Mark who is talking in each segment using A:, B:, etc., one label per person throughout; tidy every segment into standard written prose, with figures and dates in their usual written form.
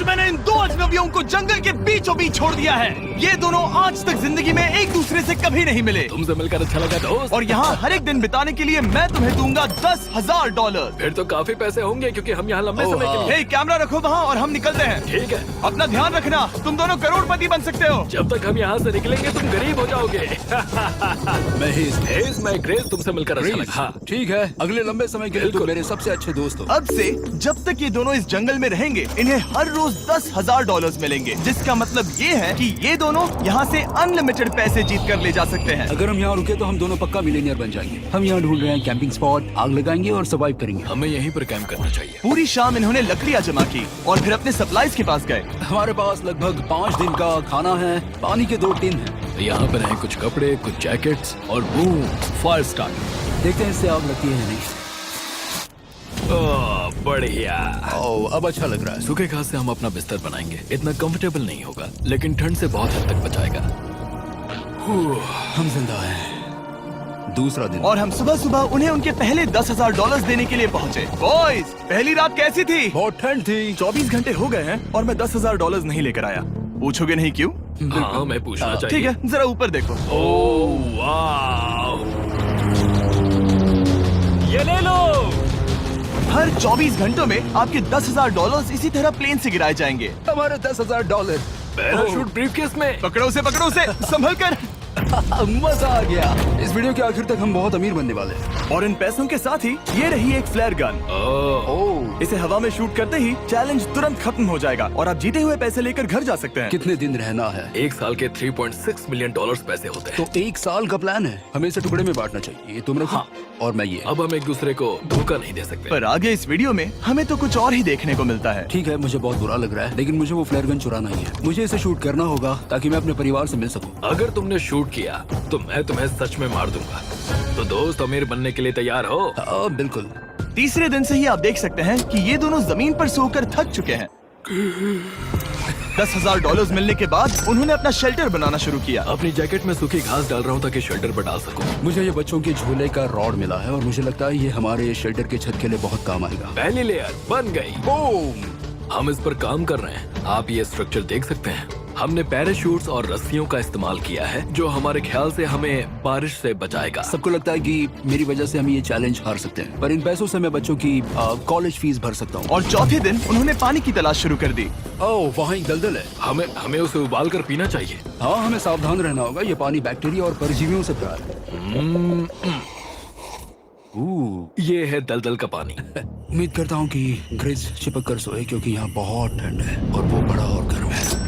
A: मैंने इन दो अजनबियों को जंगल के बीचों बीच छोड़ दिया है। ये दोनों आज तक जिंदगी में एक दूसरे से कभी नहीं मिले।
B: तुमसे मिलकर अच्छा लगा दोस्त।
A: और यहाँ हर एक दिन बिताने के लिए मैं तुम्हें दूंगा $10,000।
B: फिर तो काफी पैसे होंगे क्योंकि हम यहाँ लंबे समय के लिए।
A: हे, कैमरा रखो वहाँ और हम निकलते हैं।
B: ठीक है।
A: अपना ध्यान रखना, तुम दोनों करोड़पति बन सकते हो।
B: जब तक हम यहाँ से निकलेंगे तुम गरीब हो जाओगे। मैं ग्रेस, तुमसे मिलकर अच्छा लगा। हाँ।
C: ठीक है, अगले लंबे समय के लिए तुम मेरे सबसे अच्छे दोस्त हो।
A: अब से जब तक ये दोनों इस जंगल में रहेंगे, इन्हें हर रोज $10,000 मिलेंगे, जिसका मतलब ये है कि ये दोनों यहाँ से अनलिमिटेड पैसे जीत कर ले जा सकते हैं।
C: अगर हम यहाँ रुके तो हम दोनों पक्का मिलीनियर बन जाएंगे। हम यहाँ ढूंढ रहे हैं कैंपिंग स्पॉट, आग लगाएंगे और सर्वाइव करेंगे।
B: हमें यहीं पर कैंप करना चाहिए।
A: पूरी शाम इन्होंने लकड़ियाँ जमा की और फिर अपने सप्लाईज के पास गए।
C: हमारे पास लगभग 5 दिन का खाना है, पानी के 2 टिन हैं।
B: यहाँ पर हैं कुछ कपड़े, कुछ जैकेट्स और बूम, फायर स्टार्ट।
C: देखते हैं इससे आग लगती है या नहीं।
B: बढ़िया।
C: अब अच्छा लग रहा है।
B: सूखे घास से हम अपना बिस्तर बनाएंगे। इतना कंफर्टेबल नहीं होगा, लेकिन ठंड से बहुत हद तक बचाएगा।
C: हम जिंदा हैं। दूसरा दिन
A: और हम सुबह सुबह उन्हें उनके पहले $10,000 देने के लिए पहुँचे। बॉयज, पहली रात कैसी थी?
C: बहुत ठंड थी।
A: 24 घंटे हो गए हैं और मैं $10,000 नहीं लेकर आया। पूछोगे नहीं क्यों?
B: हाँ, मैं पूछना चाहिए।
A: ठीक है, जरा ऊपर देखो।
B: ओह वाह, ये ले लो।
A: हर 24 घंटों में आपके $10,000 इसी तरह प्लेन से गिराए जाएंगे।
C: हमारे $10,000।
B: पैराशूट ब्रीफकेस में।
A: पकड़ो उसे संभल कर।
C: मजा आ गया। इस वीडियो के आखिर तक हम बहुत अमीर बनने वाले हैं।
A: और इन पैसों के साथ ही ये रही एक फ्लेयर गन। इसे हवा में शूट करते ही चैलेंज तुरंत खत्म हो जाएगा और आप जीते हुए पैसे लेकर घर जा सकते हैं।
C: कितने दिन रहना है?
B: 1 साल के $3.6 मिलियन पैसे होते हैं।
C: तो 1 साल का प्लान है। हमें इसे टुकड़े में बांटना चाहिए। ये तुम रखो।
B: हाँ।
C: और मैं ये।
B: अब हम एक दूसरे को धोखा नहीं दे सकते।
A: पर आगे इस वीडियो में हमें तो कुछ और ही देखने को मिलता है।
C: ठीक है, मुझे बहुत बुरा लग रहा है, लेकिन मुझे वो फ्लेयर गन चुराना ही है। मुझे इसे शूट करना होगा ताकि मैं अपने परिवार से मिल सकूं।
B: अगर तुमने शूट किया तो मैं तुम्हें सच में मार दूंगा। तो दोस्त, अमीर बनने के लिए तैयार हो?
C: बिल्कुल।
A: तीसरे दिन से ही आप देख सकते हैं कि ये दोनों जमीन पर सोकर थक चुके हैं। $10,000 मिलने के बाद उन्होंने अपना शेल्टर बनाना शुरू किया।
B: अपनी जैकेट में सूखी घास डाल रहा हूँ ताकि शेल्टर पर डाल सकूं।
C: मुझे ये बच्चों के झूले का रॉड मिला है और मुझे लगता है ये हमारे शेल्टर के छत के लिए बहुत काम आएगा।
B: पहली लेयर बन गई।
C: बूम!
B: हम इस पर काम कर रहे हैं। आप ये स्ट्रक्चर देख सकते हैं। हमने पैराशूट्स और रस्सियों का इस्तेमाल किया है, जो हमारे ख्याल से हमें बारिश से बचाएगा।
C: सबको लगता है कि मेरी वजह से हम ये चैलेंज हार सकते हैं, पर इन पैसों से मैं बच्चों की कॉलेज फीस भर सकता हूँ।
A: और चौथे दिन उन्होंने पानी की तलाश शुरू कर दी।
C: ओह, वहाँ एक दलदल है।
B: हमें उसे उबाल कर पीना चाहिए।
C: हाँ, हमें सावधान रहना होगा। ये पानी बैक्टीरिया और परजीवियों से भरा है।
B: ये है दलदल का पानी।
C: उम्मीद करता हूँ कि ग्रिज चिपक कर सोए, क्योंकि यहाँ बहुत ठंड है और वो बड़ा और गर्म है।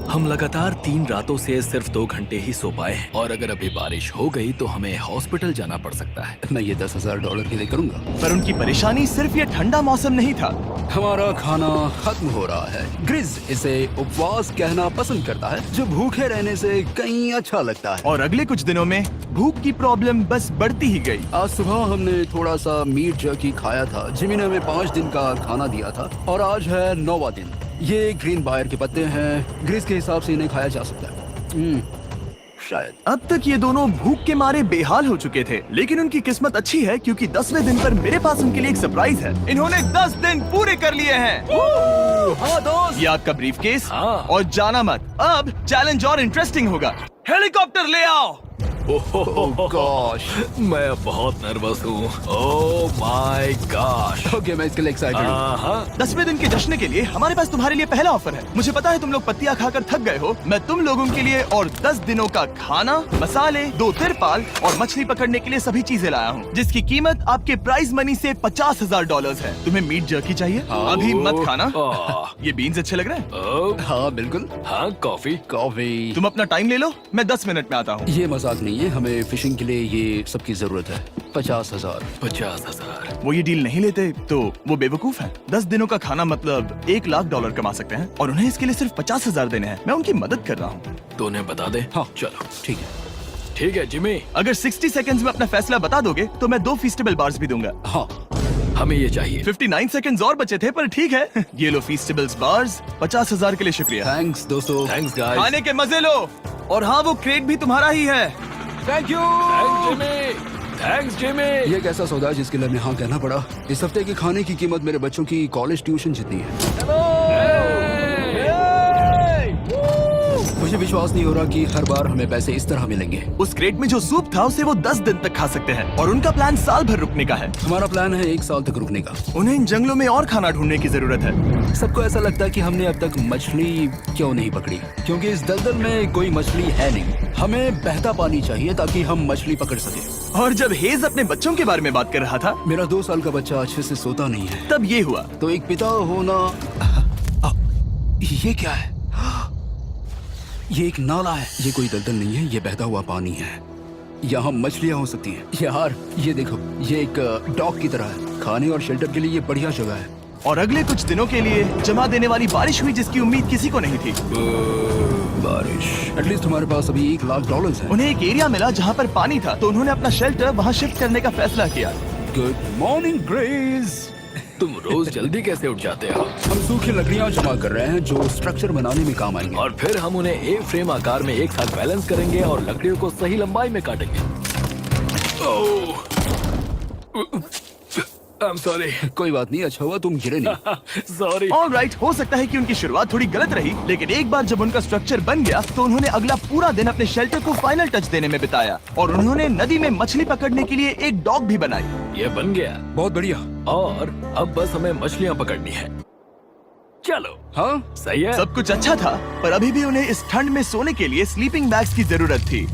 B: हम लगातार 3 रातों से सिर्फ 2 घंटे ही सो पाए हैं और अगर अभी बारिश हो गई तो हमें हॉस्पिटल जाना पड़ सकता है।
C: मैं ये $10,000 के लिए करूंगा।
A: पर उनकी परेशानी सिर्फ ये ठंडा मौसम नहीं था।
C: हमारा खाना खत्म हो रहा है। ग्रिज इसे उपवास कहना पसंद करता है, जो भूखे रहने से कहीं अच्छा लगता है।
A: और अगले कुछ दिनों में भूख की प्रॉब्लम बस बढ़ती ही गई।
C: आज सुबह हमने थोड़ा सा मीट जर्की खाया था। जिमी ने हमें 5 दिन का खाना दिया था और आज है 9वां दिन। ये ग्रीन बायर के पत्ते हैं। ग्रिज के हिसाब से इन्हें खाया जा सकता है। शायद।
A: अब तक ये दोनों भूख के मारे बेहाल हो चुके थे, लेकिन उनकी किस्मत अच्छी है क्योंकि 10वें दिन पर मेरे पास उनके लिए एक सरप्राइज है। इन्होंने 10 दिन पूरे कर लिए हैं।
C: हाँ दोस्त,
A: ये आपका ब्रीफकेस।
B: हाँ।
A: और जाना मत, अब चैलेंज और इंटरेस्टिंग होगा। हेलीकॉप्टर ले आओ।
C: गॉश,
B: मैं बहुत नर्वस हूँ। Oh my gosh.
C: ओके, मैं इसके लिए एक्साइटेड हूँ।
B: हाँ।
A: 10वें दिन के जश्न के लिए हमारे पास तुम्हारे लिए पहला ऑफर है। मुझे पता है तुम लोग पत्तियां खाकर थक गए हो। मैं तुम लोगों के लिए और 10 दिनों का खाना, मसाले, 2 तिरपाल और मछली पकड़ने के लिए सभी चीजें लाया हूँ, जिसकी कीमत आपके प्राइज मनी से $50,000 है। तुम्हें मीट जर्की चाहिए? अभी मत खाना। ये बीन्स अच्छे लग रहे हैं।
C: हाँ बिल्कुल।
B: हाँ, कॉफी।
A: तुम अपना टाइम ले लो, मैं 10 मिनट में आता हूँ।
C: ये मजाक नहीं है, हमें फिशिंग के लिए ये सबकी जरूरत है। 50,000।
B: 50,000।
A: वो ये डील नहीं लेते तो वो बेवकूफ हैं। 10 दिनों का खाना मतलब $1,00,000 कमा सकते हैं और उन्हें इसके लिए सिर्फ 50,000 देने हैं। मैं उनकी मदद कर रहा हूँ।
B: तो उन्हें बता दे।
C: हाँ
B: चलो
C: ठीक है।
B: ठीक है जिमी।
A: अगर 60 सेकंड्स में अपना फैसला बता दोगे तो मैं 2 फीस्टेबल बार्स भी दूंगा।
C: हाँ,
B: हमें ये चाहिए।
A: 59 सेकंड्स और बचे थे, पर ठीक है। ये लो फीस्टेबल्स बार्स। 50,000 के लिए शुक्रिया।
C: थैंक्स दोस्तों।
B: Thanks guys.
A: खाने के मजे लो। और हाँ, वो क्रेट भी तुम्हारा ही है।
C: Thank you.
B: Thanks Jimmy.
C: ये एक ऐसा सौदा है जिसके लिए हमें हाँ कहना पड़ा। इस हफ्ते के खाने की कीमत मेरे बच्चों की कॉलेज ट्यूशन जितनी है। विश्वास नहीं हो रहा कि हर बार हमें पैसे इस तरह मिलेंगे।
A: उस क्रेट में जो सूप था उसे वो 10 दिन तक खा सकते हैं और उनका प्लान साल भर रुकने का है।
C: हमारा प्लान है 1 साल तक रुकने का।
A: उन्हें इन जंगलों में और खाना ढूंढने की जरूरत है।
C: सबको ऐसा लगता है कि हमने अब तक मछली क्यों नहीं पकड़ी, क्योंकि इस दलदल में कोई मछली है नहीं। हमें बहता पानी चाहिए ताकि हम मछली पकड़ सके।
A: और जब हेज अपने बच्चों के बारे में बात कर रहा था,
C: मेरा 2 साल का बच्चा अच्छे से सोता नहीं है।
A: तब ये हुआ।
C: तो एक पिता होना, ये क्या है? ये एक नाला है। ये कोई दलदल नहीं है, ये बहता हुआ पानी है। यहाँ मछलियाँ हो सकती हैं। यार ये देखो, ये एक डॉक की तरह है। खाने और शेल्टर के लिए ये बढ़िया जगह है।
A: और अगले कुछ दिनों के लिए जमा देने वाली बारिश हुई जिसकी उम्मीद किसी को नहीं थी।
C: बारिश। एटलीस्ट हमारे पास अभी $1 लाख है।
A: उन्हें एक एरिया मिला जहाँ पर पानी था, तो उन्होंने अपना शेल्टर वहाँ शिफ्ट करने का फैसला किया।
C: Good morning grace.
B: तुम रोज जल्दी कैसे उठ जाते हो?
C: हम सूखी लकड़ियाँ जमा कर रहे हैं जो स्ट्रक्चर बनाने में काम आएंगे।
B: और फिर हम उन्हें एक फ्रेम आकार में एक साथ बैलेंस करेंगे और लकड़ियों को सही लंबाई में काटेंगे। I'm sorry.
C: कोई बात नहीं, अच्छा हुआ तुम गिरे नहीं।
B: Sorry.
A: ऑलराइट, हो सकता है कि उनकी शुरुआत थोड़ी गलत रही, लेकिन एक बार जब उनका स्ट्रक्चर बन गया तो उन्होंने अगला पूरा दिन अपने शेल्टर को फाइनल टच देने में बिताया और उन्होंने नदी में मछली पकड़ने के लिए एक डॉग भी बनाई।
B: ये बन गया
C: बहुत बढ़िया।
B: और अब बस हमें मछलियाँ पकड़नी है। चलो।
C: हाँ
B: सही है।
A: सब कुछ अच्छा था, पर अभी भी उन्हें इस ठंड में सोने के लिए स्लीपिंग बैग्स की जरूरत थी।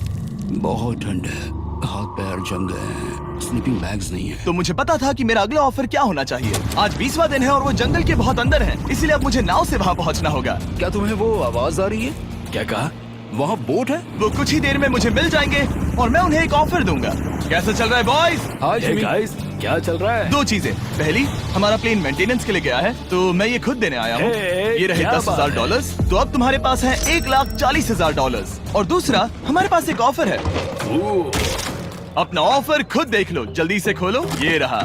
C: बहुत ठंड है, हाथ पैर जम गए हैं, स्लीपिंग बैग्स नहीं है।
A: तो मुझे पता था कि मेरा अगला ऑफर क्या होना चाहिए। आज 20वां दिन है और वो जंगल के बहुत अंदर है, इसीलिए अब मुझे नाव से वहाँ पहुँचना होगा।
C: क्या तुम्हें वो आवाज आ रही है?
B: क्या कहा?
C: वहाँ बोट है?
A: वो कुछ ही देर में मुझे मिल जाएंगे और मैं उन्हें एक ऑफर दूंगा। कैसा चल रहा है बॉयज?
C: हाय
B: Hey
C: जिमी।
B: guys, क्या चल रहा है?
A: 2 चीजें। पहली, हमारा प्लेन मेंटेनेंस के लिए गया है, तो मैं ये खुद देने आया हूँ।
B: Hey,
A: ये रहे
B: क्या
A: $10,000, तो अब तुम्हारे पास है $1,40,000। और दूसरा, हमारे पास एक ऑफर है। अपना ऑफर खुद देख लो, जल्दी से खोलो। ये रहा।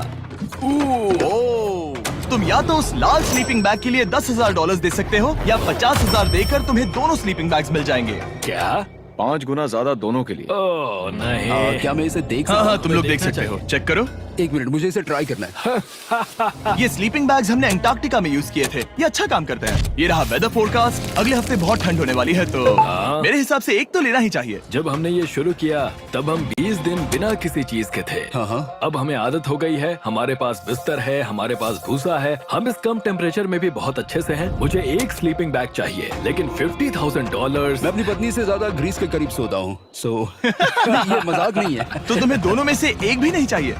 A: तुम या तो उस लाल स्लीपिंग बैग के लिए $10,000 दे सकते हो या 50,000 देकर तुम्हें दोनों स्लीपिंग बैग्स मिल जाएंगे।
B: क्या?
D: 5 गुना ज्यादा दोनों के लिए।
B: ओह नहीं।
C: क्या मैं इसे देख
A: हाँ
C: सकता
A: हाँ,
C: हूँ?
A: तुम लोग देख
B: देखना
A: सकते हो।
B: चाहिए।
A: चेक करो।
C: 1 मिनट, मुझे इसे ट्राई करना है।
A: ये स्लीपिंग बैग्स हमने अंटार्कटिका में यूज किए थे। ये अच्छा काम करते हैं। ये रहा वेदर फोरकास्ट। अगले हफ्ते बहुत ठंड होने वाली है, तो
B: हाँ।
A: मेरे हिसाब से एक तो लेना ही चाहिए।
B: जब हमने ये शुरू किया तब हम 20 दिन बिना किसी चीज के थे।
C: हाँ।
B: अब हमें आदत हो गई है। हमारे पास बिस्तर है, हमारे पास भूसा है। हम इस कम टेम्परेचर में भी बहुत अच्छे से हैं। मुझे एक स्लीपिंग बैग चाहिए, लेकिन $50,000।
C: मैं अपनी पत्नी से ज्यादा ग्रीस के करीब सोता हूँ, सो ये मजाक नहीं है।
A: तो तुम्हें दोनों में से एक भी नहीं चाहिए?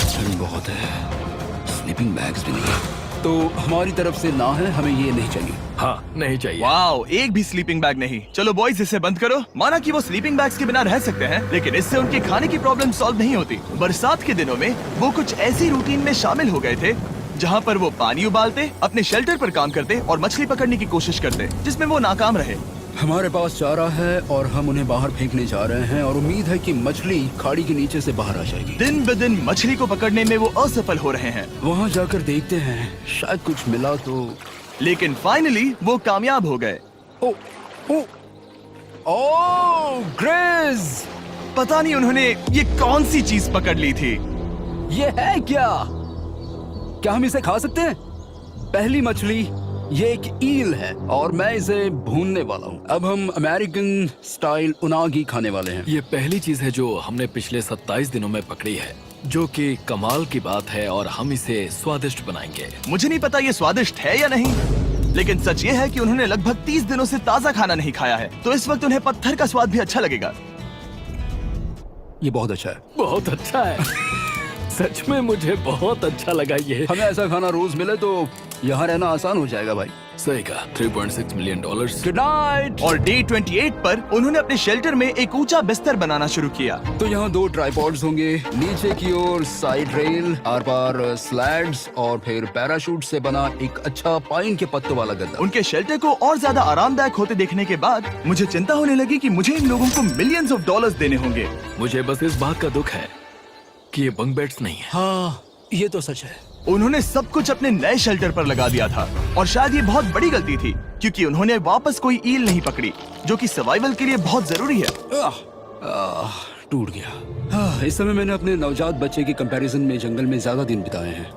C: ठंड बहुत है, स्लीपिंग बैग्स भी नहीं है। तो हमारी तरफ से ना है, हमें ये नहीं चाहिए।
B: हाँ, नहीं चाहिए।
A: वाओ, एक भी स्लीपिंग बैग नहीं। चलो बॉयज, इसे बंद करो। माना कि वो स्लीपिंग बैग्स के बिना रह सकते हैं, लेकिन इससे उनके खाने की प्रॉब्लम सॉल्व नहीं होती। बरसात के दिनों में वो कुछ ऐसी रूटीन में शामिल हो गए थे जहाँ पर वो पानी उबालते, अपने शेल्टर पर काम करते और मछली पकड़ने की कोशिश करते, जिसमें वो नाकाम रहे।
C: हमारे पास चारा है और हम उन्हें बाहर फेंकने जा रहे हैं और उम्मीद है कि मछली खाड़ी के नीचे से बाहर आ जाएगी।
A: दिन ब दिन मछली को पकड़ने में वो असफल हो रहे हैं,
C: वहाँ जाकर देखते हैं, शायद कुछ मिला तो।
A: लेकिन फाइनली वो कामयाब हो गए।
C: ओ, ओ, ओ, ग्रेस!
A: पता नहीं उन्होंने ये कौन सी चीज पकड़ ली थी।
C: ये है क्या? क्या हम इसे खा सकते हैं? पहली मछली, ये एक ईल है और मैं इसे भूनने वाला हूँ। अब हम अमेरिकन स्टाइल उनागी खाने वाले हैं।
B: ये पहली चीज है जो हमने पिछले 27 दिनों में पकड़ी है, जो कि कमाल की बात है और हम इसे स्वादिष्ट बनाएंगे।
A: मुझे नहीं पता ये स्वादिष्ट है या नहीं, लेकिन सच ये है कि उन्होंने लगभग 30 दिनों से ताजा खाना नहीं खाया है, तो इस वक्त उन्हें पत्थर का स्वाद भी अच्छा लगेगा।
C: ये बहुत अच्छा है।
B: बहुत अच्छा है। सच में मुझे बहुत अच्छा लगा ये।
C: हमें ऐसा खाना रोज मिले तो यहाँ रहना आसान हो जाएगा भाई।
B: सही कहा। $3.6 मिलियन।
C: Good night.
A: और डे 28 पर उन्होंने अपने शेल्टर में एक ऊंचा बिस्तर बनाना शुरू किया।
C: तो यहाँ 2 ट्राइपॉड्स होंगे, नीचे की ओर side rail, are par slides और फिर पैराशूट से बना एक अच्छा पाइन के पत्तों वाला गद्दा।
A: उनके शेल्टर को और ज्यादा आरामदायक होते देखने के बाद मुझे चिंता होने लगी कि मुझे इन लोगों को मिलियंस ऑफ डॉलर्स देने होंगे।
B: मुझे बस इस बात का दुख है कि ये बंक बेड्स नहीं है।
C: हाँ, ये तो सच है।
A: उन्होंने सब कुछ अपने नए शेल्टर पर लगा दिया था और शायद ये बहुत बड़ी गलती थी, क्योंकि उन्होंने वापस कोई ईल नहीं पकड़ी, जो कि सर्वाइवल के लिए बहुत जरूरी है।
C: टूट गया। इस समय मैंने अपने नवजात बच्चे के कंपैरिजन में जंगल में ज्यादा दिन बिताए हैं।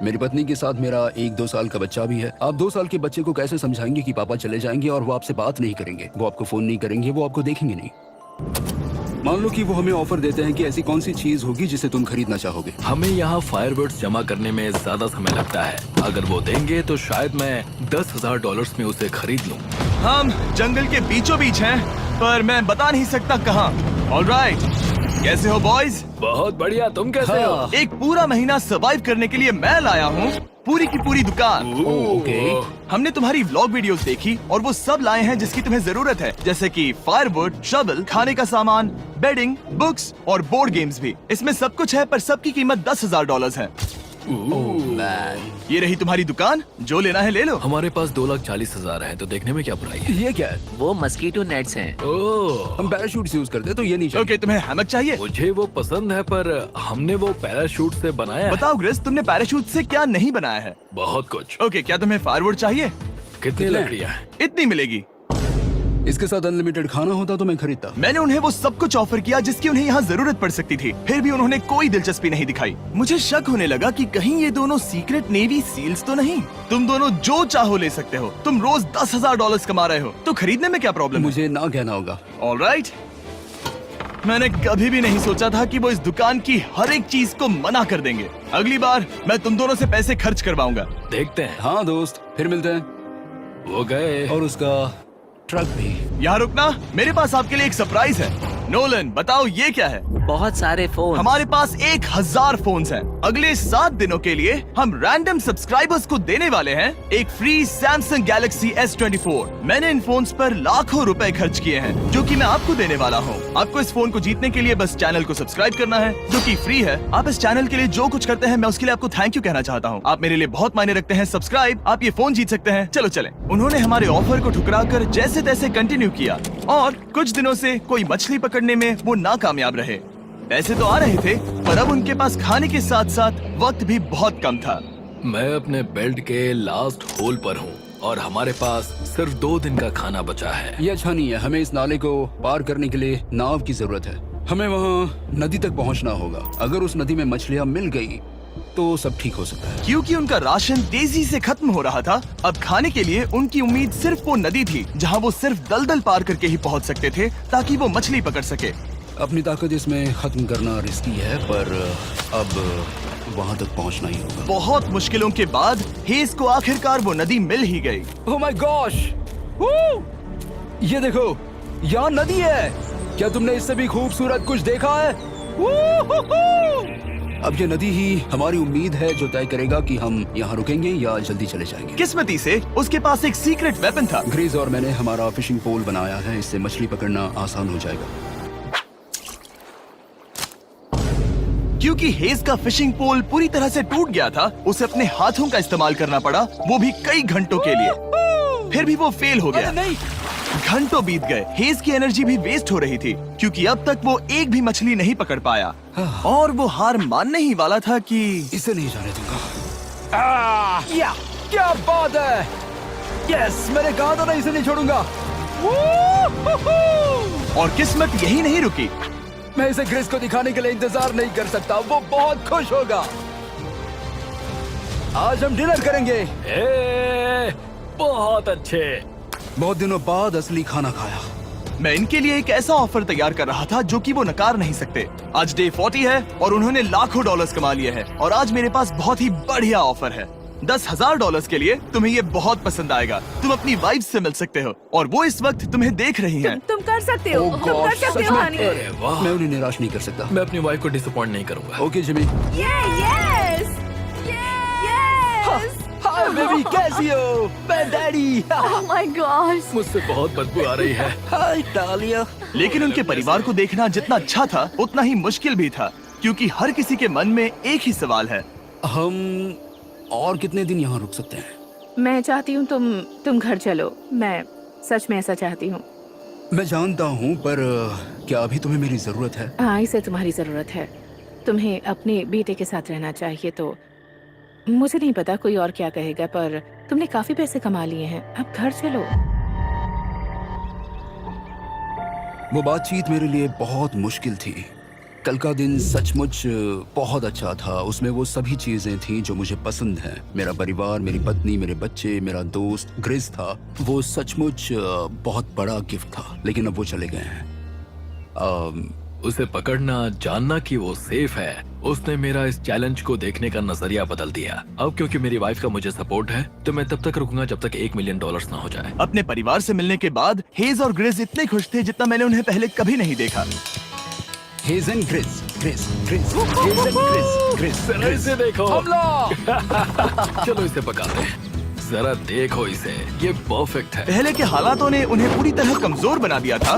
C: मेरी पत्नी के साथ मेरा 1-2 साल का बच्चा भी है। आप 2 साल के बच्चे को कैसे समझाएंगे कि पापा चले जाएंगे और वो आपसे बात नहीं करेंगे, वो आपको फोन नहीं करेंगे, वो आपको देखेंगे नहीं। मान लो कि वो हमें ऑफर देते हैं कि ऐसी कौन सी चीज होगी जिसे तुम खरीदना चाहोगे।
B: हमें यहाँ फायरवर्ड्स जमा करने में ज्यादा समय लगता है। अगर वो देंगे तो शायद मैं $10,000 में उसे खरीद लूँ।
A: हम जंगल के बीचों बीच हैं, पर मैं बता नहीं सकता कहाँ। ऑलराइट, कैसे हो बॉयज?
B: बहुत बढ़िया, तुम कैसे हो?
A: एक पूरा महीना सर्वाइव करने के लिए मैं लाया हूँ पूरी की पूरी दुकान।
C: ओके।
A: हमने तुम्हारी व्लॉग वीडियोस देखी और वो सब लाए हैं जिसकी तुम्हें जरूरत है, जैसे कि फायरवुड, शवल, खाने का सामान, बेडिंग, बुक्स और बोर्ड गेम्स भी। इसमें सब कुछ है, पर सबकी कीमत $10,000 है।
C: मैन,
A: ये रही तुम्हारी दुकान, जो लेना है ले लो।
B: हमारे पास 2,40,000 है, तो देखने में क्या बुराई है?
C: ये क्या है?
E: वो मस्कीटो नेट्स हैं।
B: ओह,
C: हम पैराशूट यूज करते हैं तो ये नहीं चाहिए।
A: ओके, तुम्हें हैमक चाहिए?
B: मुझे वो पसंद है, पर हमने वो पैराशूट से बनाया है।
A: बताओ ग्रेस, तुमने पैराशूट से क्या नहीं बनाया है?
B: बहुत कुछ।
A: ओके, क्या तुम्हें फायरवुड चाहिए?
B: कितनी लकड़ियाँ हैं?
A: इतनी मिलेगी।
C: इसके साथ अनलिमिटेड खाना होता तो मैं खरीदता।
A: मैंने उन्हें वो सब कुछ ऑफर किया जिसकी उन्हें यहाँ जरूरत पड़ सकती थी, फिर भी उन्होंने कोई दिलचस्पी नहीं दिखाई। मुझे शक होने लगा कि कहीं ये दोनों सीक्रेट नेवी सील्स तो नहीं। तुम दोनों जो चाहो ले सकते हो। तुम रोज $10,000 कमा रहे हो, तो खरीदने में क्या प्रॉब्लम है?
C: मुझे ना कहना होगा।
A: ऑलराइट, मैंने कभी भी नहीं सोचा था कि वो इस दुकान की हर एक चीज को मना कर देंगे। अगली बार मैं तुम दोनों से पैसे खर्च करवाऊंगा।
B: देखते हैं।
C: हाँ दोस्त, फिर मिलते हैं।
B: वो गए।
C: और उसका ट्रक भी।
A: यहाँ रुकना, मेरे पास आपके लिए एक सरप्राइज है। नोलन, बताओ ये क्या है?
E: बहुत सारे फोन।
A: हमारे पास 1,000 फोन्स हैं। अगले 7 दिनों के लिए हम रैंडम सब्सक्राइबर्स को देने वाले हैं एक फ्री सैमसंग गैलेक्सी S24। मैंने इन फोन्स पर लाखों रुपए खर्च किए हैं, जो कि मैं आपको देने वाला हूँ। आपको इस फोन को जीतने के लिए बस चैनल को सब्सक्राइब करना है, जो कि फ्री है। आप इस चैनल के लिए जो कुछ करते हैं, मैं उसके लिए आपको थैंक यू कहना चाहता हूँ। आप मेरे लिए बहुत मायने रखते हैं। सब्सक्राइब, आप ये फोन जीत सकते हैं। चलो चले। उन्होंने हमारे ऑफर को ठुकरा कर जैसे तैसे कंटिन्यू किया, और कुछ दिनों से कोई मछली पकड़ने में वो नाकामयाब रहे। पैसे तो आ रहे थे, पर अब उनके पास खाने के साथ साथ वक्त भी बहुत कम था।
B: मैं अपने बेल्ट के लास्ट होल पर हूँ और हमारे पास सिर्फ 2 दिन का खाना बचा है।
C: ये अच्छा नहीं है। हमें इस नाले को पार करने के लिए नाव की जरूरत है। हमें वहाँ नदी तक पहुँचना होगा। अगर उस नदी में मछलियाँ मिल गई तो सब ठीक हो सकता है।
A: क्योंकि उनका राशन तेजी से खत्म हो रहा था, अब खाने के लिए उनकी उम्मीद सिर्फ वो नदी थी, जहाँ वो सिर्फ दलदल पार करके ही पहुँच सकते थे, ताकि वो मछली पकड़ सके।
C: अपनी ताकत इसमें खत्म करना रिस्की है, पर अब वहाँ तक पहुँचना ही होगा।
A: बहुत मुश्किलों के बाद हेज को आखिरकार वो नदी मिल ही गई।
C: Oh my gosh! ये देखो, यहाँ नदी है। क्या तुमने इससे भी खूबसूरत कुछ देखा है? अब ये नदी ही हमारी उम्मीद है जो तय करेगा कि हम यहाँ रुकेंगे या जल्दी चले जाएंगे।
A: किस्मती से उसके पास एक सीक्रेट वेपन था।
C: ग्रीज और मैंने हमारा फिशिंग पोल बनाया है, इससे मछली पकड़ना आसान हो जाएगा।
A: क्योंकि हेज का फिशिंग पोल पूरी तरह से टूट गया था, उसे अपने हाथों का इस्तेमाल करना पड़ा, वो भी कई घंटों के लिए। फिर भी वो फेल हो गया।
C: नहीं,
A: घंटों बीत गए। हेज की एनर्जी भी वेस्ट हो रही थी, क्योंकि अब तक वो एक भी मछली नहीं पकड़ पाया, और वो हार मानने ही वाला था कि
C: इसे नहीं जाने दूंगा। या क्या बात है! यस, मैंने कहा था ना इसे नहीं छोड़ूंगा।
A: और किस्मत यही नहीं रुकी।
C: मैं इसे ग्रेस को दिखाने के लिए इंतजार नहीं कर सकता। वो बहुत खुश होगा। आज हम डिनर करेंगे।
B: बहुत अच्छे।
C: बहुत दिनों बाद असली खाना खाया।
A: मैं इनके लिए एक ऐसा ऑफर तैयार कर रहा था जो कि वो नकार नहीं सकते। आज डे 40 है और उन्होंने लाखों डॉलर्स कमा लिए हैं, और आज मेरे पास बहुत ही बढ़िया ऑफर है। $10,000 के लिए तुम्हें ये बहुत पसंद आएगा। तुम अपनी वाइफ से मिल सकते हो, और वो इस वक्त तुम्हें देख रही हैं।
F: तुम कर सकते हो।
C: Oh
F: तुम कर
C: gosh,
F: सकते
C: सच
F: हो
C: में?
F: हनी।
B: अरे वाह,
C: मैं उन्हें निराश नहीं कर सकता।
B: मैं अपनी वाइफ को डिसअपॉइंट नहीं करूंगा।
C: Okay Jimmy.
F: Yes
C: hi baby, कैसी हो? मैं डैडी।
F: Oh my God.
B: मुझसे बहुत बदबू आ रही है।
C: हाय डालिया।
A: लेकिन उनके परिवार को देखना जितना अच्छा था, उतना ही मुश्किल भी था, क्योंकि हर किसी के मन में एक ही सवाल है।
C: हम और कितने दिन यहाँ रुक सकते हैं?
F: मैं चाहती हूँ तुम घर चलो। मैं सच में ऐसा चाहती हूँ।
C: मैं जानता हूँ, पर क्या अभी तुम्हें मेरी जरूरत है?
F: हाँ, इसे तुम्हारी जरूरत है। तुम्हें अपने बेटे के साथ रहना चाहिए। तो मुझे नहीं पता कोई और क्या कहेगा, पर तुमने काफी पैसे कमा लिए हैं, अब घर चलो।
C: वो बातचीत मेरे लिए बहुत मुश्किल थी। कल का दिन सचमुच बहुत अच्छा था। उसमें वो सभी चीजें थी जो मुझे पसंद हैं। मेरा परिवार, मेरी पत्नी, मेरे बच्चे, मेरा दोस्त ग्रिस था। वो सचमुच बहुत बड़ा गिफ्ट था, लेकिन अब वो चले गए हैं।
B: उसे पकड़ना, जानना कि वो सेफ है, उसने मेरा इस चैलेंज को देखने का नजरिया बदल दिया। अब क्योंकि मेरी वाइफ का मुझे सपोर्ट है, तो मैं तब तक रुकूंगा जब तक $1 मिलियन ना हो जाए।
A: अपने परिवार से मिलने के बाद हेज और ग्रिस इतने खुश थे जितना मैंने उन्हें पहले कभी नहीं देखा।
C: हेज एंड ग्रिस, ग्रिस, ग्रिस, हेज एंड ग्रिस, ग्रिस,
B: जरा
C: ग्रिस।
B: इसे देखो।
C: हमला!
B: चलो इसे पकाते हैं। जरा देखो इसे, ये परफेक्ट है।
A: पहले के हालातों ने उन्हें पूरी तरह कमजोर बना दिया था,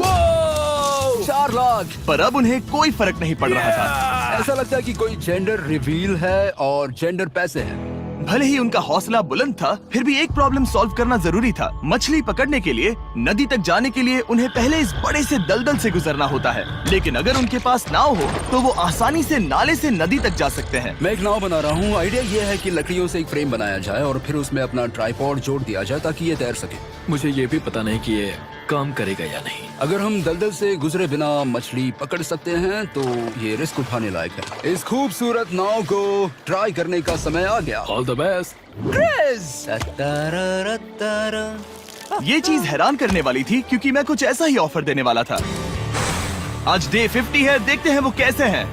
C: 4 लाख।
A: पर अब उन्हें कोई फर्क नहीं पड़ रहा था।
C: ऐसा लगता है कि कोई जेंडर रिवील है और जेंडर पैसे हैं।
A: भले ही उनका हौसला बुलंद था, फिर भी एक प्रॉब्लम सॉल्व करना जरूरी था। मछली पकड़ने के लिए नदी तक जाने के लिए उन्हें पहले इस बड़े से दलदल से गुजरना होता है, लेकिन अगर उनके पास नाव हो तो वो आसानी से नाले से नदी तक जा सकते हैं।
C: मैं एक नाव बना रहा हूँ। आइडिया ये है कि लकड़ियों से एक फ्रेम बनाया जाए और फिर उसमें अपना ट्राइपॉड जोड़ दिया जाए ताकि ये तैर सके।
B: मुझे ये भी पता नहीं कि ये काम करेगा या नहीं।
C: अगर हम दलदल से गुजरे बिना मछली पकड़ सकते हैं तो ये रिस्क उठाने लायक है। इस खूबसूरत नाव को ट्राई करने का समय आ गया।
B: All the best.
A: ये चीज हैरान करने वाली थी क्योंकि मैं कुछ ऐसा ही ऑफर देने वाला था। आज डे 50 है, देखते हैं वो कैसे हैं।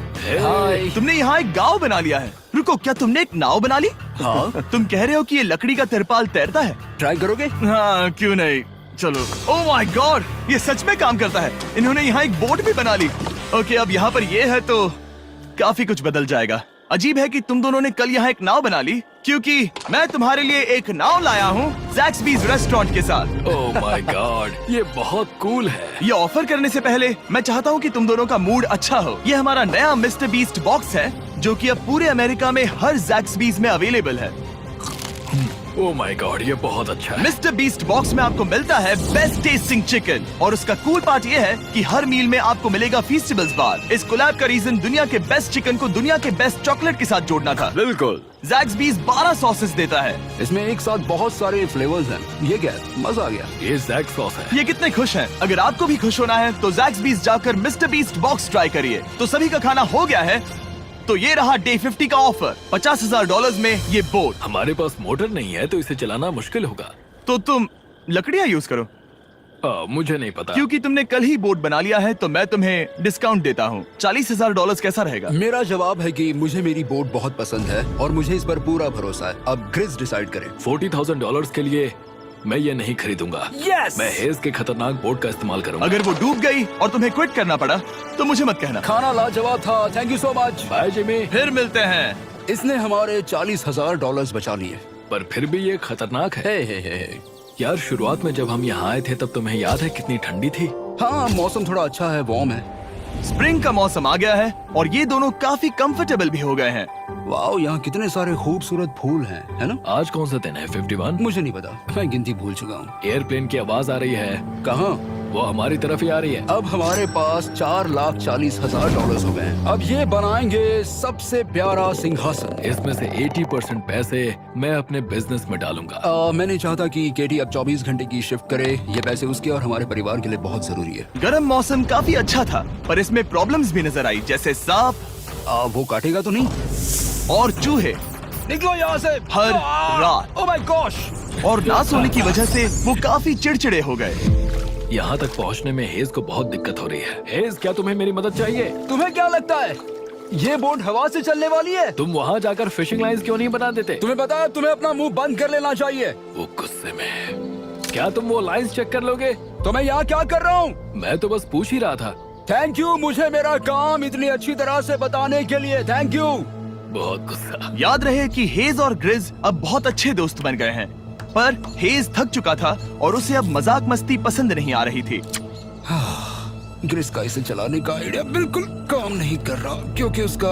C: हाय।
A: तुमने यहाँ एक गांव बना लिया है। रुको, क्या तुमने एक नाव बना ली?
C: हाँ।
A: तुम कह रहे हो कि ये लकड़ी का तिरपाल तैरता है?
C: ट्राई करोगे?
A: हाँ, क्यों नहीं। चलो। ओह माय गॉड, ये सच में काम करता है। इन्होंने यहाँ एक बोट भी बना ली। ओके, अब यहाँ पर ये है तो काफी कुछ बदल जाएगा। अजीब है कि तुम दोनों ने कल यहाँ एक नाव बना ली, क्योंकि मैं तुम्हारे लिए एक नाव लाया हूँ ज़ैक्सबीज़ रेस्टोरेंट के साथ।
B: ओह माय गॉड, ये बहुत कूल है।
A: ये ऑफर करने से पहले मैं चाहता हूँ कि तुम दोनों का मूड अच्छा हो। ये हमारा नया मिस्टर बीस्ट बॉक्स है, जो कि अब पूरे अमेरिका में हर ज़ैक्सबीज़ में अवेलेबल है।
B: ओह माय गॉड, ये बहुत अच्छा है।
A: मिस्टर बीस्ट बॉक्स में आपको मिलता है बेस्ट टेस्टिंग चिकन, और उसका कूल पार्ट ये है कि हर मील में आपको मिलेगा फीस्टेबल्स बार। इस कोलैब का रीजन दुनिया के बेस्ट चिकन को दुनिया के बेस्ट चॉकलेट के साथ जोड़ना था।
D: बिल्कुल।
A: ज़ैक्सबीज़ 12 सॉसेस देता है।
C: इसमें एक साथ बहुत सारे फ्लेवर्स हैं। ये क्या है? मजा आ गया।
B: ये जैक सॉस है।
A: ये कितने खुश हैं। अगर आपको भी खुश होना है तो ज़ैक्सबीज़ जाकर मिस्टर बीस्ट बॉक्स ट्राई करिए। तो सभी का खाना हो गया है, तो ये रहा डे 50 का ऑफर। $50,000 में ये बोट।
B: हमारे पास मोटर नहीं है तो इसे चलाना मुश्किल होगा।
A: तो तुम लकड़ियाँ यूज करो।
B: मुझे नहीं पता।
A: क्योंकि तुमने कल ही बोट बना लिया है तो मैं तुम्हें डिस्काउंट देता हूँ। $40,000 कैसा रहेगा?
C: मेरा जवाब है कि मुझे मेरी बोट बहुत पसंद है और मुझे इस पर पूरा भरोसा है। अब ग्रिस डिसाइड करे।
B: $40,000 के लिए मैं ये नहीं खरीदूंगा।
C: Yes!
B: मैं हेज के खतरनाक बोट का इस्तेमाल करूंगा।
A: अगर वो डूब गई और तुम्हें क्विट करना पड़ा तो मुझे मत कहना।
C: खाना लाजवाब था। Thank you so much.
B: Bye Jimmy.
A: फिर मिलते हैं।
C: इसने हमारे $40,000 बचा लिए।
B: पर फिर भी ये खतरनाक है।
C: हे।
B: यार, शुरुआत में जब हम यहाँ आए थे तब तुम्हें याद है कितनी ठंडी थी?
C: हाँ, मौसम थोड़ा अच्छा है, वार्म है।
A: स्प्रिंग का मौसम आ गया है और ये दोनों काफी कंफर्टेबल भी हो गए हैं।
C: वाओ, यहाँ कितने सारे खूबसूरत फूल हैं, है ना?
B: आज कौन सा दिन है? 51?
C: मुझे नहीं पता, मैं गिनती भूल चुका हूँ।
B: एयरप्लेन की आवाज आ रही है।
C: कहाँ?
B: वो हमारी तरफ ही आ रही है।
C: अब हमारे पास $4,40,000 हो गए हैं। अब ये बनाएंगे सबसे प्यारा सिंहासन।
B: इसमें से 80% पैसे मैं अपने बिजनेस में डालूंगा।
C: मैं नहीं चाहता कि केटी अब 24 घंटे की शिफ्ट करे। ये पैसे उसके और हमारे परिवार के लिए बहुत जरूरी है।
A: गर्म मौसम काफी अच्छा था, पर इसमें प्रॉब्लम्स भी नजर आई, जैसे सांप
C: वो काटेगा तो नहीं?
A: और चूहे
C: निकलो यहाँ से
A: हर रात।
C: Oh my gosh!
A: और ना सोने की वजह से वो काफी चिड़चिड़े हो गए।
B: यहाँ तक पहुँचने में हेज को बहुत दिक्कत हो रही है। हेज, क्या तुम्हें मेरी मदद चाहिए?
C: तुम्हें क्या लगता है ये बोट हवा से चलने वाली है?
B: तुम वहाँ जाकर फिशिंग लाइंस क्यों नहीं बना देते?
C: तुम्हें पता है, तुम्हें अपना मुंह बंद कर लेना चाहिए।
B: वो गुस्से में। क्या तुम वो लाइंस चेक कर लोगे?
C: तो मैं यहाँ क्या कर रहा हूँ?
B: मैं तो बस पूछ ही रहा था।
C: थैंक यू, मुझे मेरा काम इतनी अच्छी तरह से बताने के लिए। Thank you.
B: बहुत गुस्सा।
A: याद रहे कि हेज और ग्रिज अब बहुत अच्छे दोस्त बन गए हैं, पर हेज थक चुका था और उसे अब मजाक मस्ती पसंद नहीं आ रही थी।
C: ग्रिस का इसे चलाने का आइडिया बिल्कुल काम नहीं कर रहा क्योंकि उसका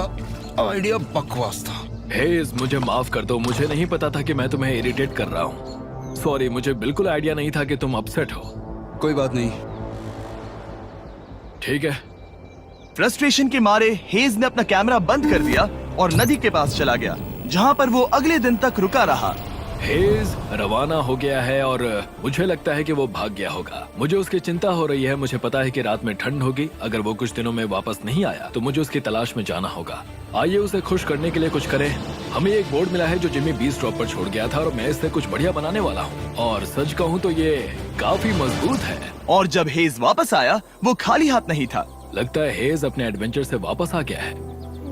C: आइडिया बकवास था।
B: हेज, मुझे माफ कर दो। मुझे नहीं पता था कि मैं तुम्हें इरिटेट कर रहा हूँ। सॉरी, मुझे बिल्कुल आइडिया नहीं था कि तुम अपसेट हो।
C: कोई बात नहीं।
B: ठीक है।
A: फ्रस्ट्रेशन के मारे हेज ने अपना कैमरा बंद कर दिया और नदी के पास चला गया, जहाँ पर वो अगले दिन तक रुका रहा।
B: हेज रवाना हो गया है और मुझे लगता है कि वो भाग गया होगा। मुझे उसकी चिंता हो रही है। मुझे पता है कि रात में ठंड होगी। अगर वो कुछ दिनों में वापस नहीं आया तो मुझे उसकी तलाश में जाना होगा। आइए उसे खुश करने के लिए कुछ करें। हमें एक बोर्ड मिला है जो जिमी बीस ड्रॉप पर छोड़ गया था और मैं इससे कुछ बढ़िया बनाने वाला हूँ। और सच कहूँ तो ये काफी मजबूत है।
A: और जब हेज वापस आया वो खाली हाथ नहीं था।
B: लगता है हेज अपने एडवेंचर से वापस आ गया है।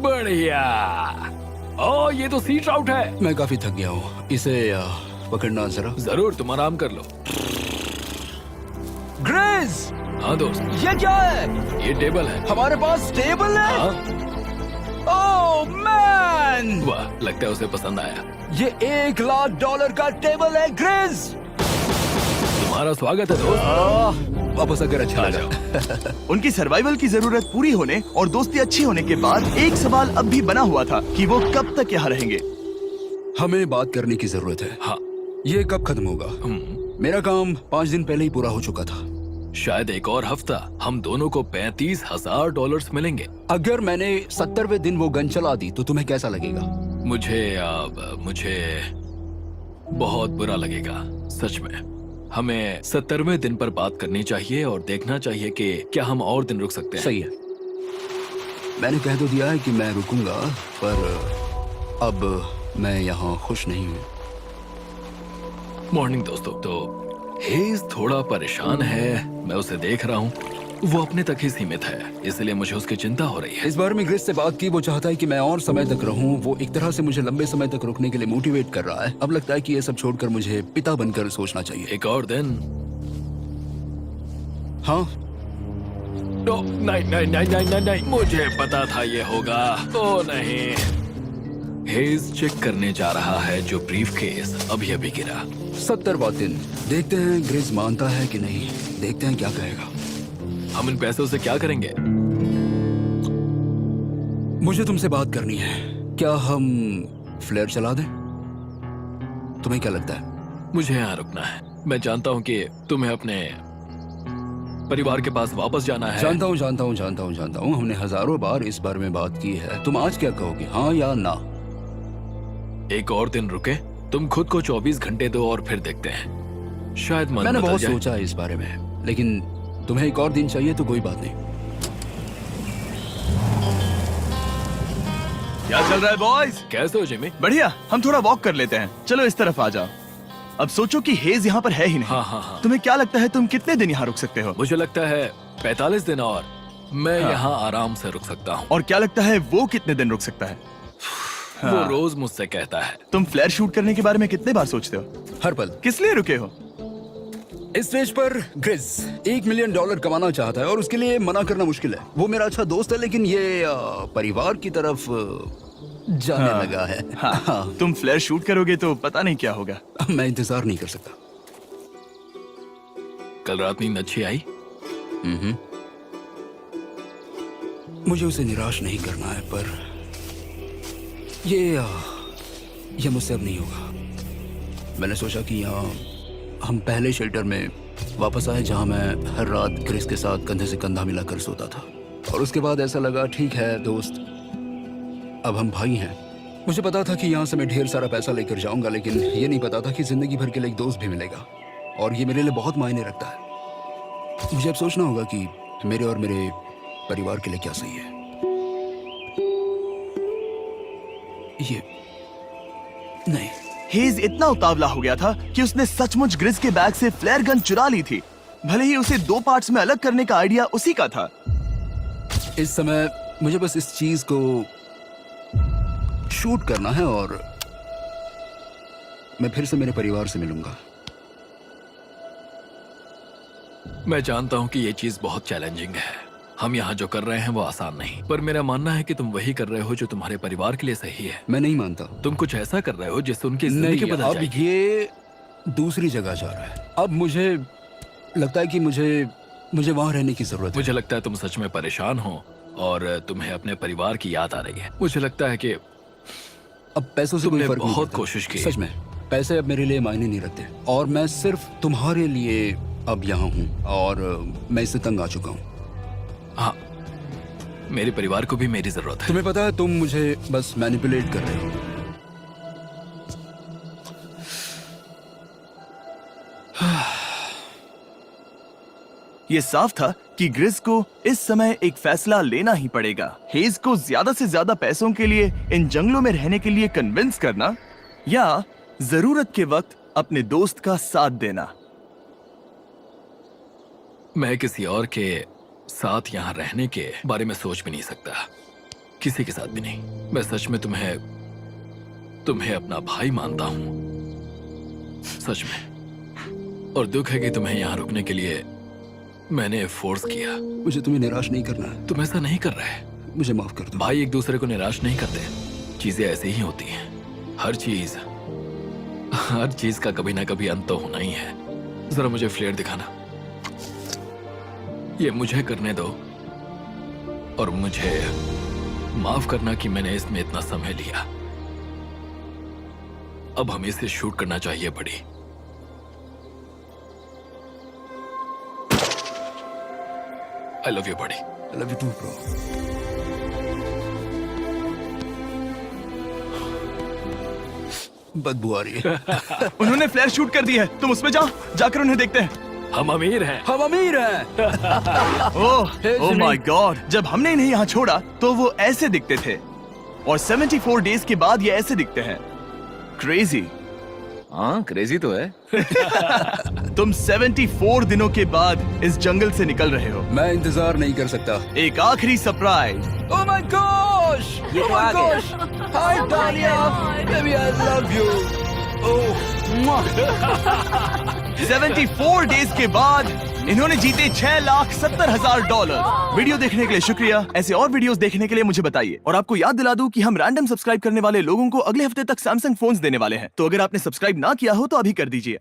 B: बढ़िया। ओ, ये तो सी ट्राउट है।
C: मैं काफी थक गया हूँ, इसे पकड़ना जरा।
B: जरूर, तुम आराम कर लो।
C: ग्रिज,
B: हाँ दोस्त,
C: ये क्या है?
B: ये टेबल है।
C: हमारे पास टेबल है।
B: हाँ,
C: ओह मैन,
B: वाह, लगता है उसे पसंद आया।
C: ये $1,00,000 का टेबल है ग्रिज।
B: तुम्हारा स्वागत है दोस्त।
C: वापस आकर अच्छा
B: आ
C: लगा।
B: जाओ।
A: उनकी सर्वाइवल की जरूरत पूरी होने और दोस्ती अच्छी होने के बाद एक सवाल अब भी बना हुआ था कि वो कब तक यहाँ रहेंगे।
C: हमें बात करने की जरूरत है।
B: हाँ,
C: ये कब खत्म होगा? मेरा काम 5 दिन पहले ही पूरा हो चुका था।
B: शायद एक और हफ्ता। हम दोनों को $35,000 मिलेंगे।
C: अगर मैंने 70वें दिन वो गन चला दी तो तुम्हें कैसा लगेगा?
B: मुझे बहुत बुरा लगेगा, सच में। हमें 70वें दिन पर बात करनी चाहिए और देखना चाहिए कि क्या हम और दिन रुक सकते हैं।
C: सही है। मैंने कह तो दिया है कि मैं रुकूंगा, पर अब मैं यहाँ खुश नहीं हूँ।
B: मॉर्निंग दोस्तों। तो हेज थोड़ा परेशान है, मैं उसे देख रहा हूँ। वो अपने तक ही सीमित है, इसलिए मुझे उसकी चिंता हो रही है।
C: इस बार में ग्रिस से बात की, वो चाहता है कि मैं और समय तक रहूं। वो एक तरह से मुझे लंबे समय तक रुकने के लिए मोटिवेट कर रहा है। अब लगता है कि ये सब छोड़कर मुझे पिता बनकर सोचना चाहिए।
B: एक और दिन।
C: हाँ,
B: नहीं नहीं नहीं नहीं नहीं नहीं, मुझे पता था ये होगा। ओ नहीं। हेज चेक करने जा रहा है जो ब्रीफ केस अभी अभी गिरा।
C: 70वां दिन। देखते हैं ग्रिस मानता है कि नहीं। देखते हैं क्या कहेगा।
B: हम इन पैसों से क्या करेंगे?
C: मुझे तुमसे बात करनी है। क्या हम फ्लेयर चला दें? तुम्हें क्या लगता है?
B: मुझे यहाँ रुकना है। मैं जानता हूँ कि तुम्हें अपने परिवार के पास वापस जाना है।
C: जानता हूँ। हमने हजारों बार इस बारे में बात की है। तुम आज क्या कहोगे, हाँ या ना?
B: एक और दिन रुके। तुम खुद को 24 घंटे दो और फिर देखते हैं। शायद मन
C: मैंने
B: बदल
C: बहुत
B: जाए।
C: सोचा है इस बारे में, लेकिन तुम्हें एक और दिन चाहिए तो कोई बात नहीं।
A: क्या चल रहा है बॉयज?
B: कैसे हो जिमी?
A: बढ़िया। हम थोड़ा वॉक कर लेते हैं। चलो इस तरफ आ जाओ। अब सोचो कि हेज यहाँ पर है ही नहीं।
B: हाँ।
A: तुम्हें क्या लगता है तुम कितने दिन यहाँ रुक सकते हो?
B: मुझे लगता है 45 दिन और मैं यहाँ आराम से रुक सकता हूँ।
A: और क्या लगता है वो कितने दिन रुक सकता है?
B: वो रोज मुझसे कहता है।
A: तुम फ्लेयर शूट करने के बारे में कितने बार सोचते हो?
C: हर पल।
A: किस लिए रुके हो?
C: इस स्टेज पर ग्रिस $1 मिलियन कमाना चाहता है और उसके लिए मना करना मुश्किल है। वो मेरा अच्छा दोस्त है, लेकिन ये परिवार की तरफ जाने लगा है।
A: हाँ। तुम फ्लेयर शूट करोगे तो पता नहीं क्या होगा।
C: मैं इंतजार नहीं कर सकता।
B: कल रात नींद अच्छी आई?
C: मुझे उसे निराश नहीं करना है, पर ये मुझसे अब नहीं होगा। मैंने सोचा कि यहाँ हम पहले शेल्टर में वापस आए जहाँ मैं हर रात ग्रिस के साथ कंधे से कंधा मिलाकर सोता था। और उसके बाद ऐसा लगा, ठीक है दोस्त, अब हम भाई हैं। मुझे पता था कि यहाँ से मैं ढेर सारा पैसा लेकर जाऊंगा, लेकिन ये नहीं पता था कि जिंदगी भर के लिए एक दोस्त भी मिलेगा। और ये मेरे लिए बहुत मायने रखता है। मुझे अब सोचना होगा कि मेरे और मेरे परिवार के लिए क्या सही है। ये नहीं।
A: हेज इतना उतावला हो गया था कि उसने सचमुच ग्रिस के बैग से फ्लेयर गन चुरा ली थी। भले ही उसे 2 पार्ट्स में अलग करने का आइडिया उसी का था।
C: इस समय मुझे बस इस चीज को शूट करना है और मैं फिर से मेरे परिवार से मिलूंगा।
B: मैं जानता हूँ कि ये चीज बहुत चैलेंजिंग है। हम यहाँ जो कर रहे हैं वो आसान नहीं, पर मेरा मानना है कि तुम वही कर रहे हो जो तुम्हारे परिवार के लिए सही है।
C: मैं नहीं मानता।
B: तुम कुछ ऐसा कर रहे हो जिससे उनकी जिंदगी
C: नहीं,
B: बदल
C: अब
B: जाएगी।
C: ये दूसरी जगह जा रहा है। अब मुझे लगता है कि मुझे वहां रहने की जरूरत है।
B: मुझे लगता है तुम सच में परेशान हो और तुम्हें अपने परिवार की याद आ रही है। मुझे लगता है कि
C: अब पैसों से कोई
B: तुमने
C: फर्क नहीं
B: बहुत
C: पड़ता।
B: कोशिश की।
C: सच में पैसे अब मेरे लिए मायने नहीं रखते और मैं सिर्फ तुम्हारे लिए अब यहाँ हूँ और मैं इससे तंग आ चुका हूँ।
B: हाँ, मेरे परिवार को भी मेरी जरूरत है।
C: तुम्हें पता है, तुम मुझे बस मैनिपुलेट कर रहे हो।
A: ये साफ था कि ग्रिस को इस समय एक फैसला लेना ही पड़ेगा। हेज को ज्यादा से ज्यादा पैसों के लिए इन जंगलों में रहने के लिए कन्विंस करना या जरूरत के वक्त अपने दोस्त का साथ देना।
B: मैं किसी और के साथ यहाँ रहने के बारे में सोच भी नहीं सकता, किसी के साथ भी नहीं। मैं सच में तुम्हें अपना भाई मानता हूँ, सच में। और दुख है कि तुम्हें यहाँ रुकने के लिए मैंने फोर्स किया।
C: मुझे तुम्हें निराश नहीं करना है।
B: तुम ऐसा नहीं कर रहे।
C: मुझे माफ कर दो।
B: भाई एक दूसरे को निराश नहीं करते, चीजें ऐसे ही होती हैं। हर चीज का कभी ना कभी अंत तो होना ही है। जरा मुझे फ्लेयर दिखाना। ये मुझे करने दो और मुझे माफ करना कि मैंने इसमें इतना समय लिया। अब हमें इसे शूट करना चाहिए बड़ी। आई लव यू बड़ी।
C: I love you too, bro. बदबू आ रही है।
A: उन्होंने फ्लैर शूट कर दी है, तुम उसमें जाकर उन्हें देखते हैं।
B: हम अमीर हैं।
C: हम अमीर हैं।
A: ओह माय गॉड, जब हमने इन्हें यहाँ छोड़ा तो वो ऐसे दिखते थे और 74 डेज के बाद ये ऐसे दिखते हैं। क्रेजी।
D: हाँ क्रेजी तो है।
A: तुम 74 दिनों के बाद इस जंगल से निकल रहे हो।
C: मैं इंतजार नहीं कर सकता।
A: एक आखिरी सरप्राइज।
C: Oh my gosh!
E: ये तो आ गया।
C: Hi Dahlia, baby I love you. Oh, mwah.
A: 74 days के बाद इन्होंने जीते $6,70,000। वीडियो देखने के लिए शुक्रिया। ऐसे और वीडियोस देखने के लिए मुझे बताइए। और आपको याद दिला दूं कि हम रैंडम सब्सक्राइब करने वाले लोगों को अगले हफ्ते तक सैमसंग फोन्स देने वाले हैं। तो अगर आपने सब्सक्राइब ना किया हो तो अभी कर दीजिए।